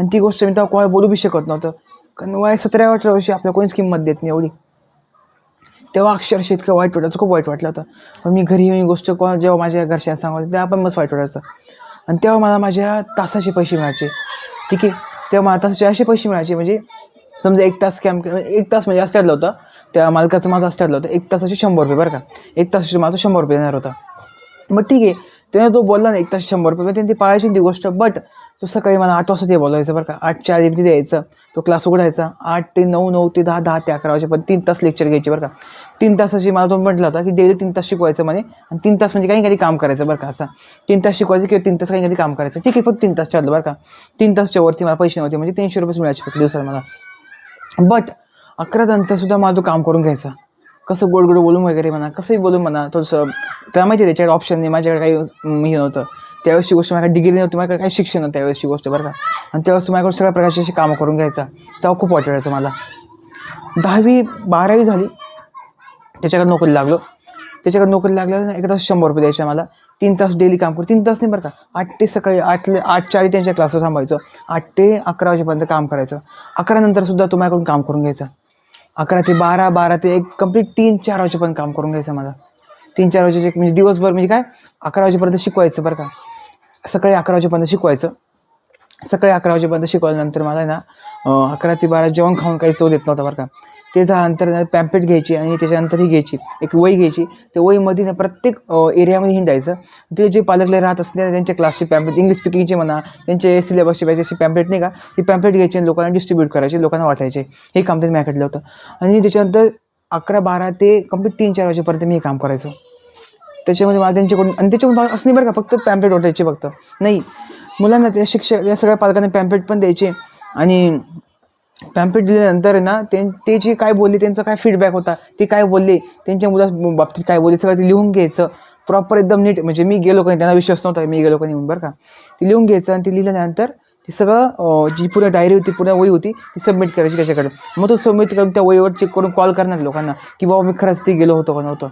आणि ती गोष्ट मी तेव्हा कोणाला बोलू बी शकत नव्हतं, कारण वय 17-18 वर्षी आपल्या कोणीच किंमत देत नाही एवढी. तेव्हा अक्षरशः इतकं वाईट वाटायचं, खूप वाईट वाटलं होतं. पण मी घरी येऊन ही गोष्ट जेव्हा माझ्या घरच्यांना सांगायचं तेव्हा पण मस्त वाईट वाटायचं. आणि तेव्हा मला माझ्या तासाचे पैसे मिळायचे, ठीक आहे. तेव्हा मला तासाचे असे पैसे मिळायचे, म्हणजे समजा 1 तास कॅम्प, 1 तास म्हणजे असं ठरलं होतं त्या मालकाचं, माझं असं ठरलं होतं 1 तासाचे 100 रुपये बरं का. 1 तासाचे माझं 100 रुपये देणार होता. मग ठीक आहे, त्याने जो बोलला ना 1 तास 100 रुपये, त्यांनी ती पाळायची ती गोष्ट. बट तो सकाळी मला 8 वाजता ते बोलायचं बरं का, 8च्या आधी तिथे यायचं. तो क्लास उघडायचा 8 ते 9, 9 ते 10, 10 ते 11 वाजेपर्यंत 3 तास लेक्चर घ्यायचे बरं का. 3 तासाची मला तो म्हटला होता की डेली 3 तास शिकवायचं म्हणे, आणि 3 तास म्हणजे काही काम करायचं बरं का. असं 3 तास शिकवायचं किंवा 3 तास काही काम करायचं, ठीक आहे. फक्त 3 तास ठरलं बरं का. 3 तासच्या वरती मला पैसे नव्हते, म्हणजे 300 रुपये मिळायचे फक्त दिवसाला मला. बट 11 नंतरसुद्धा मला तो काम करून घ्यायचा. कसं गोड गोड बोलून वगैरे म्हणा, कसंही बोलून म्हणा, थोडंसं त्याला माहिती आहे त्याच्याकडे ऑप्शन नाही, माझ्याकडे काही हे नव्हतं त्यावेळेसची गोष्ट. माझ्याकडे डिग्री नव्हती, माझ्याकडे काही शिक्षण नव्हतं त्यावेळेसची गोष्ट बरं का. आणि त्यावेळेस माझ्याकडे सगळ्या प्रकारची अशी कामं करून घ्यायचा. तेव्हा खूप वाटायचं मला. 10वी 12वी झाली, त्याच्याकडे नोकरी लागलो. त्याच्याकडे नोकरी लागल्यावर एकदा 100 रुपये द्यायचे मला. 3 तास डेली काम करू, 3 तास नाही बरं का, 8 ते सकाळी 8च्या आधी त्यांच्या क्लासवर थांबायचं, 8 ते 11 वाजेपर्यंत काम करायचं. 11 नंतरसुद्धा तो माझ्याकडून काम करून घ्यायचा. 11 ते 12, 12 ते 1 कंप्लीट 3-4 वाजेपर्यंत काम करून घ्यायचं मला. 3-4 वाजेचे म्हणजे दिवसभर, म्हणजे काय 11 वाजेपर्यंत शिकवायचं बरं का. सकाळी 11 वाजेपर्यंत शिकवायचं. सकाळी 11 वाजेपर्यंत शिकवल्यानंतर मला ना 11 ते 12 जेवण खाऊन काहीच तो देत नव्हता बरं का. ते झाल्यानंतर पॅम्पलेट घ्यायची, आणि त्याच्यानंतर ही घ्यायची एक वही घ्यायची. त्या वहीमध्ये ना प्रत्येक एरियामध्ये हिंडायचं. ते जे पालकले राहत असले त्यांच्या क्लासचे पॅम्पलेट, इंग्लिश स्पीकिंगचे म्हणा, त्यांचे सिलेबसचे पाहिजे अशी पॅम्पलेट नाही का, ती पॅम्पलेट घ्यायची आणि लोकांना डिस्ट्रीब्यूट करायचे, लोकांना वाटायचे. हे काम त्यांनी माझ्याकडलं होतं. आणि त्याच्यानंतर 11-12 ते कंप्लीट 3-4 वाजेपर्यंत मी हे काम करायचो. त्याच्यामध्ये मला त्यांच्याकडून, आणि त्याच्याकडून असं नाही बरं का फक्त पॅम्पलेट वाटायचे फक्त नाही, मुलांना त्या शिक्षक या सगळ्या पालकांना पॅम्पलेट पण द्यायचे. आणि पॅम्पलेट दिल्यानंतर ना ते जे काय बोलले, त्यांचा काय फीडबॅक होता, ते काय बोलले, त्यांच्या मुला बाबतीत काय बोलले, सगळं ते लिहून घ्यायचं प्रॉपर एकदम नीट. म्हणजे मी गेलो काही त्यांना विश्वास नव्हता, मी गेलो काही बरं का. ते लिहून घ्यायचं, आणि ते लिहिल्यानंतर ते सगळं जी पूर्ण डायरी होती, पूर्ण वही होती, ती सबमिट करायची त्याच्याकडे. मग तो सबमिट करून त्या वहीवर चेक करून कॉल करणार लोकांना की बाबा मी खरंच ते गेलो होतो का नव्हतं.